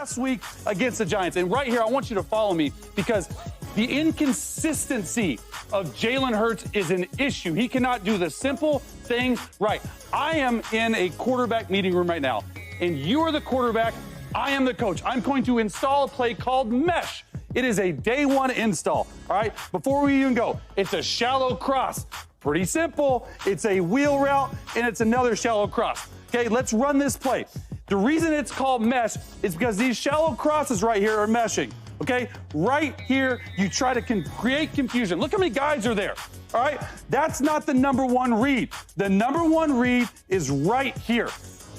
last week against the Giants. And right here, I want you to follow me because the inconsistency of Jalen Hurts is an issue. He cannot do the simple things right. I am in a quarterback meeting room right now, and you are the quarterback. I am the coach. I'm going to install a play called mesh. It is a day one install, all right? Before we even go, it's a shallow cross. Pretty simple. It's a wheel route, and it's another shallow cross. Okay, let's run this play. The reason it's called mesh is because these shallow crosses right here are meshing, okay? Right here, you try to create confusion. Look how many guys are there, all right? That's not the number one read. The number one read is right here.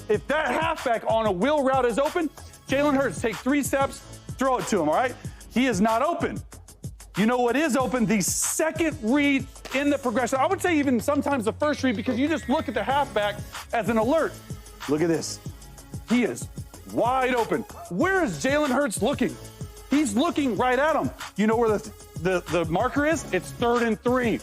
If that halfback on a wheel route is open, Jalen Hurts, take 3 steps, throw it to him, all right? He is not open. You know what is open? The second read in the progression. I would say even sometimes the first read because you just look at the halfback as an alert. Look at this. He is wide open. Where is Jalen Hurts looking? He's looking right at him. You know where the marker is? It's 3rd and 3.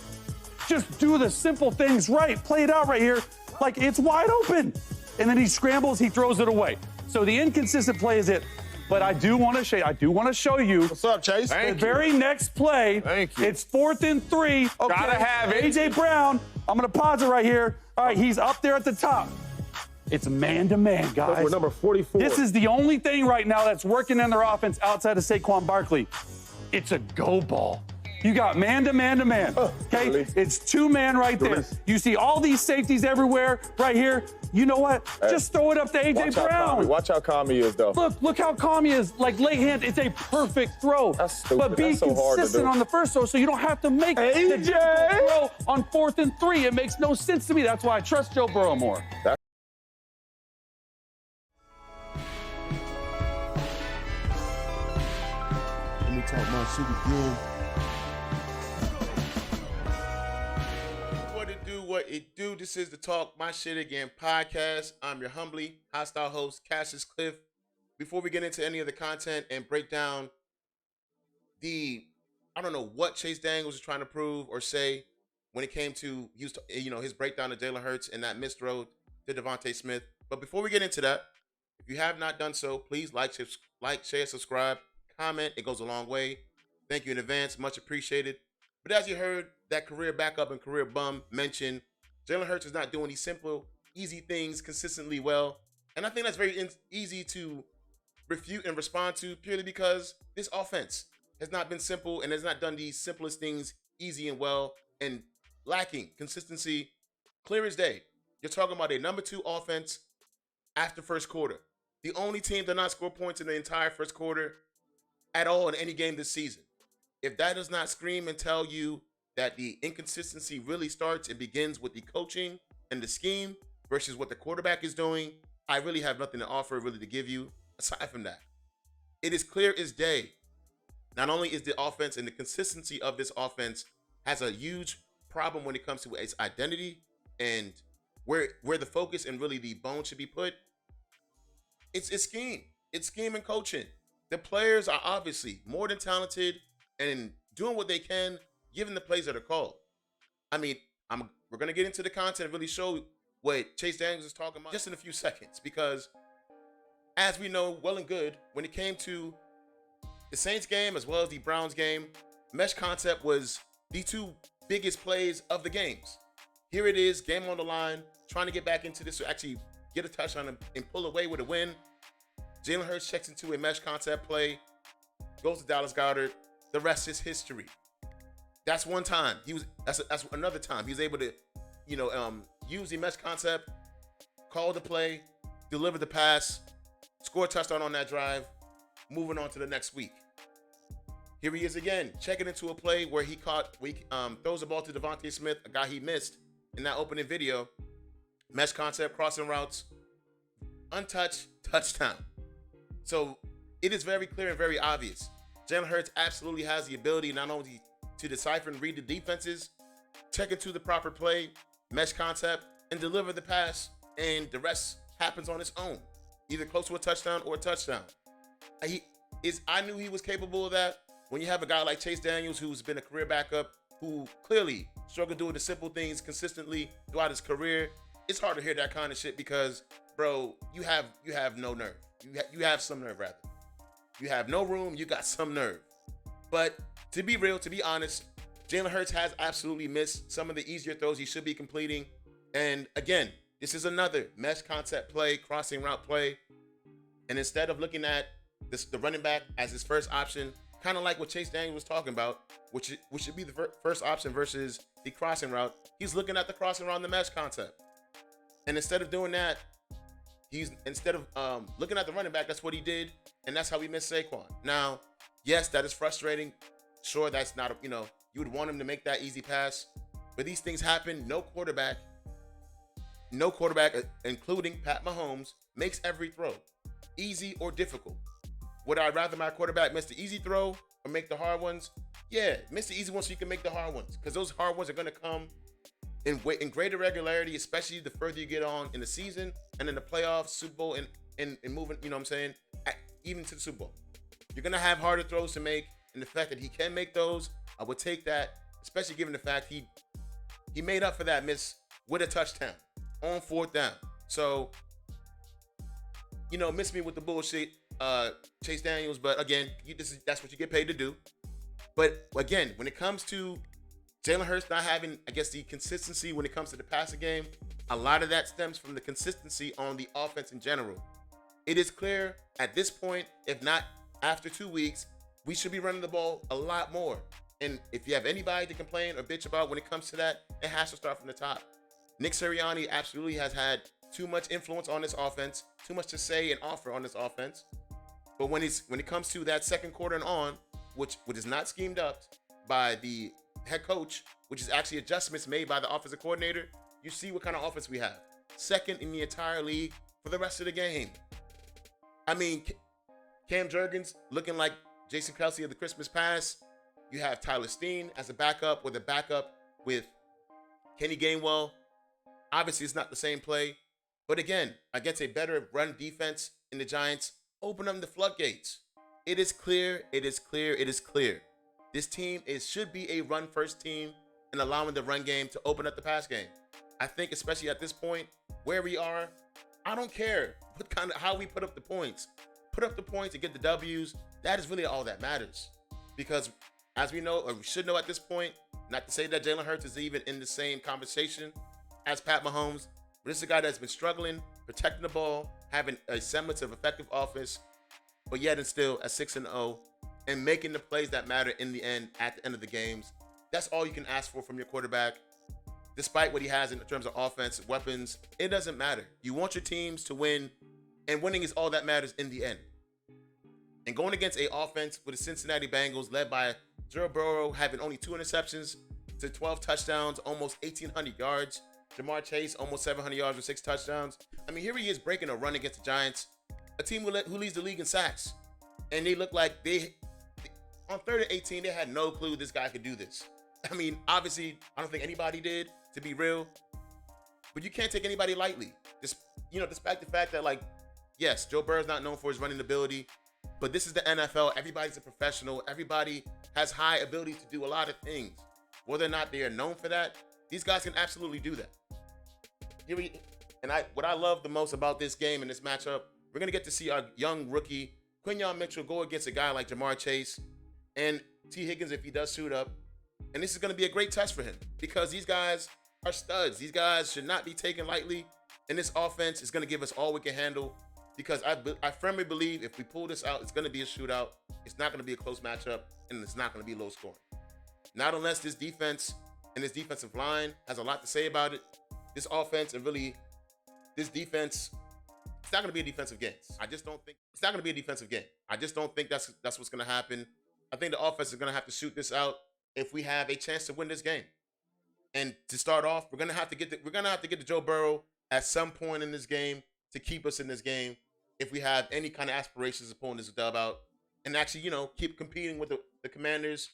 Just do the simple things right. Play it out right here like it's wide open. And then he scrambles, he throws it away. So the inconsistent play is it. But I do want to show you. What's up, Chase? The very next play. Thank you. It's 4th and 3. Okay. Gotta have it. A.J. Brown, I'm going to pause it right here. All right, he's up there at the top. It's man-to-man, guys. We're number 44. This is the only thing right now that's working in their offense outside of Saquon Barkley. It's a go ball. You got man-to-man-to-man, okay? Release. It's 2-man right there. Release. You see all these safeties everywhere right here. You know what? Just throw it up to A.J. Brown. Watch how calm he is, though. Look how calm he is. Like late hand, it's a perfect throw. That's stupid. But be That's so hard to consistent do. on the first throw so you don't have to make the AJ! difficult throw on 4th and 3. It makes no sense to me. That's why I trust Joe Burrow more. Let me talk my shit again. What it do? This is the Talk My Shit Again podcast. I'm your humbly hostile host, Cassius Cliff. Before we get into any of the content and break down I don't know what Chase Daniels was trying to prove or say when it came to his breakdown of Jalen Hurts and that missed throw to Devontae Smith. But before we get into that, if you have not done so, please like, share, subscribe, comment. It goes a long way. Thank you in advance. Much appreciated. But as you heard that career backup and career bum mention, Jalen Hurts is not doing these simple, easy things consistently well. And I think that's very easy to refute and respond to purely because this offense has not been simple and has not done these simplest things easy and well and lacking consistency clear as day. You're talking about a number 2 offense after first quarter. The only team that not score points in the entire first quarter at all in any game this season. If that does not scream and tell you that the inconsistency really starts and begins with the coaching and the scheme versus what the quarterback is doing, I really have nothing to offer really to give you aside from that. It is clear as day. Not only is the offense and the consistency of this offense has a huge problem when it comes to its identity and where the focus and really the bone should be put. It's scheme. It's scheme and coaching. The players are obviously more than talented and doing what they can given the plays that are called. I mean, we're going to get into the content and really show what Chase Daniels is talking about just in a few seconds because as we know well and good, when it came to the Saints game as well as the Browns game, mesh concept was the 2 biggest plays of the games. Here it is, game on the line, trying to get back into this to actually get a touchdown and pull away with a win. Jalen Hurts checks into a mesh concept play, goes to Dallas Goedert. The rest is history. That's one time. That's another time. He was able to, use the mesh concept, call the play, deliver the pass, score a touchdown on that drive, moving on to the next week. Here he is again, checking into a play where he throws the ball to Devontae Smith, a guy he missed in that opening video. Mesh concept, crossing routes, untouched, touchdown. So it is very clear and very obvious. Jalen Hurts absolutely has the ability not only to decipher and read the defenses, check into the proper play, mesh concept, and deliver the pass, and the rest happens on its own, either close to a touchdown or a touchdown. I knew he was capable of that. When you have a guy like Chase Daniels, who's been a career backup, who clearly struggled doing the simple things consistently throughout his career, it's hard to hear that kind of shit because, bro, you have no nerve. You have some nerve, rather. You have no room. You got some nerve. But to be real, to be honest, Jalen Hurts has absolutely missed some of the easier throws he should be completing. And again, this is another mesh concept play, crossing route play. And instead of looking at the running back as his first option, kind of like what Chase Daniels was talking about, which should be the first option versus the crossing route, he's looking at the crossing route and the mesh concept. And instead of doing that, instead of looking at the running back, that's what he did, and that's how we missed Saquon. Now, yes, that is frustrating. Sure, that's not you would want him to make that easy pass, but these things happen. No quarterback, including Pat Mahomes, makes every throw, easy or difficult. Would I rather my quarterback miss the easy throw or make the hard ones? Yeah, miss the easy ones so you can make the hard ones, because those hard ones are going to come in greater regularity, especially the further you get on in the season and in the playoffs, Super Bowl, and moving, you know what I'm saying, even to the Super Bowl. You're going to have harder throws to make, and the fact that he can make those, I would take that, especially given the fact he made up for that miss with a touchdown on 4th down. So, miss me with the bullshit, Chase Daniels, but again, that's what you get paid to do. But again, when it comes to Jalen Hurts not having, I guess, the consistency when it comes to the passing game, a lot of that stems from the consistency on the offense in general. It is clear at this point, if not after 2 weeks, we should be running the ball a lot more. And if you have anybody to complain or bitch about when it comes to that, it has to start from the top. Nick Sirianni absolutely has had too much influence on this offense, too much to say and offer on this offense. But when it comes to that second quarter and on, which is not schemed up by the head coach, which is actually adjustments made by the offensive coordinator, you see what kind of offense we have. Second in the entire league for the rest of the game. I mean, Cam Jurgens looking like Jason Kelce of the Christmas pass. You have Tyler Steen as a backup, or the backup with Kenny Gainwell. Obviously, it's not the same play. But again, against a better run defense in the Giants, open up the floodgates. It is clear. This team should be a run-first team and allowing the run game to open up the pass game. I think, especially at this point where we are, I don't care how we put up the points. Put up the points and get the W's. That is really all that matters. Because as we know, or we should know at this point, not to say that Jalen Hurts is even in the same conversation as Pat Mahomes, but this is a guy that's been struggling, protecting the ball, having a semblance of effective offense, but yet and still at 6-0, and making the plays that matter in the end, at the end of the games. That's all you can ask for from your quarterback. Despite what he has in terms of offense, weapons, it doesn't matter. You want your teams to win, and winning is all that matters in the end. And going against an offense with the Cincinnati Bengals led by Joe Burrow having only 2 interceptions to 12 touchdowns, almost 1,800 yards. Jamar Chase, almost 700 yards with 6 touchdowns. I mean, here he is breaking a run against the Giants, a team who leads the league in sacks. And they look like on 3rd and 18, they had no clue this guy could do this. I mean, obviously, I don't think anybody did, to be real. But you can't take anybody lightly. Despite the fact that, yes, Joe Burrow's not known for his running ability, but this is the NFL. Everybody's a professional. Everybody has high ability to do a lot of things. Whether or not they are known for that, these guys can absolutely do that. What I love the most about this game and this matchup, we're going to get to see our young rookie, Quinyon Mitchell, go against a guy like Jamar Chase and T. Higgins if he does suit up. And this is going to be a great test for him because these guys are studs. These guys should not be taken lightly. And this offense is going to give us all we can handle because I firmly believe if we pull this out, it's going to be a shootout. It's not going to be a close matchup, and it's not going to be low scoring. Not unless this defense and this defensive line has a lot to say about it. This offense and really this defense, it's not going to be a defensive game. I just don't think it's not going to be a defensive game. I just don't think that's what's going to happen. I think the offense is going to have to shoot this out if we have a chance to win this game. And to start off, we're going to have to get to Joe Burrow at some point in this game to keep us in this game if we have any kind of aspirations of pulling this dub out and actually, keep competing with the Commanders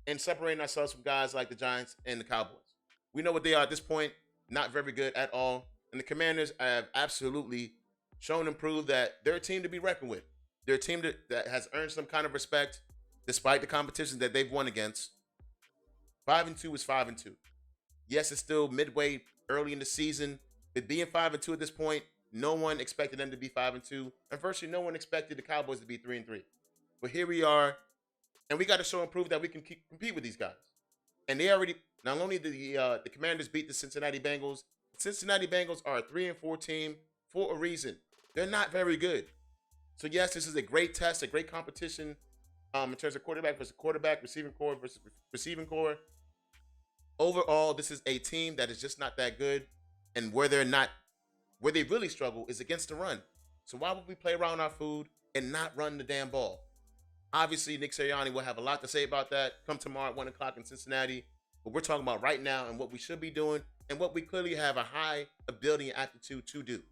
and separating ourselves from guys like the Giants and the Cowboys. We know what they are at this point, not very good at all. And the Commanders have absolutely shown and proved that they're a team to be reckoned with. They're a team that has earned some kind of respect despite the competition that they've won against. 5-2 is 5-2. Yes, it's still midway early in the season, but being 5-2 at this point, no one expected them to be 5-2. And virtually no one expected the Cowboys to be 3-3. But here we are, and we got to show and prove that we can compete with these guys. And they already, not only did the Commanders beat the Cincinnati Bengals, Cincinnati Bengals are a 3-4 team for a reason. They're not very good. So yes, this is a great test, a great competition in terms of quarterback versus quarterback, receiving core versus receiving core. Overall, this is a team that is just not that good, and where they really struggle is against the run. So why would we play around our food and not run the damn ball? Obviously, Nick Sirianni will have a lot to say about that come tomorrow at 1 o'clock in Cincinnati. But we're talking about right now and what we should be doing and what we clearly have a high ability and aptitude to do.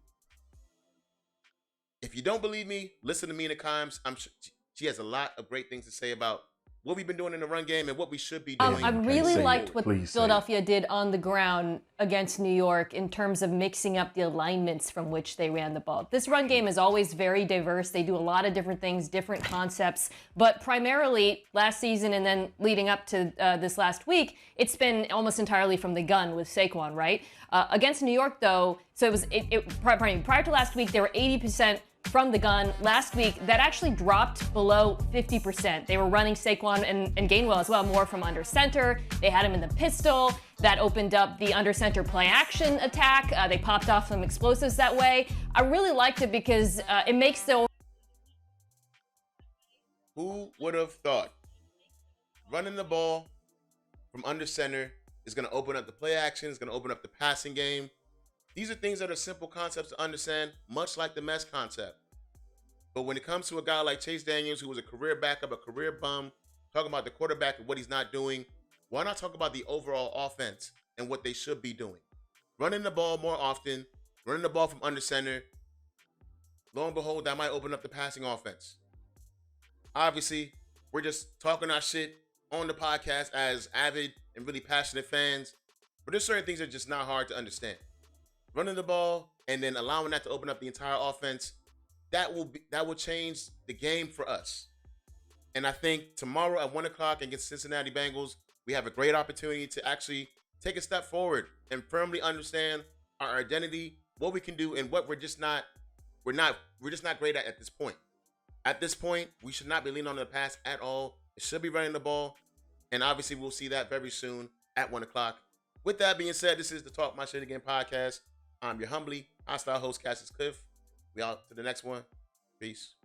If you don't believe me, listen to me in the comments. I'm sure she has a lot of great things to say about what we've been doing in the run game and what we should be doing. I really liked what Philadelphia did on the ground against New York in terms of mixing up the alignments from which they ran the ball. This run game is always very diverse. They do a lot of different things, different concepts, but primarily last season and then leading up to this last week, it's been almost entirely from the gun with Saquon, right? Against New York, though, so prior to last week, they were 80% from the gun. Last week, that actually dropped below 50%. They were running Saquon and Gainwell as well, more from under center. They had him in the pistol. That opened up the under center play action attack. They popped off some explosives that way. I really liked it because it makes the... Who would have thought running the ball from under center is going to open up the play action, is going to open up the passing game. These are things that are simple concepts to understand, much like the mesh concept. But when it comes to a guy like Chase Daniels, who was a career backup, a career bum, talking about the quarterback and what he's not doing, why not talk about the overall offense and what they should be doing? Running the ball more often, running the ball from under center. Lo and behold, that might open up the passing offense. Obviously, we're just talking our shit on the podcast as avid and really passionate fans. But there's certain things that are just not hard to understand. Running the ball and then allowing that to open up the entire offense, that will change the game for us. And I think tomorrow at 1 o'clock against Cincinnati Bengals, we have a great opportunity to actually take a step forward and firmly understand our identity, what we can do, and what we're just not great at this point. At this point, we should not be leaning on the pass at all. It should be running the ball. And obviously, we'll see that very soon at 1 o'clock. With that being said, this is the Talk My Shit Again podcast. I'm your humbly hostile host, Cassius Cliff. We out to the next one. Peace.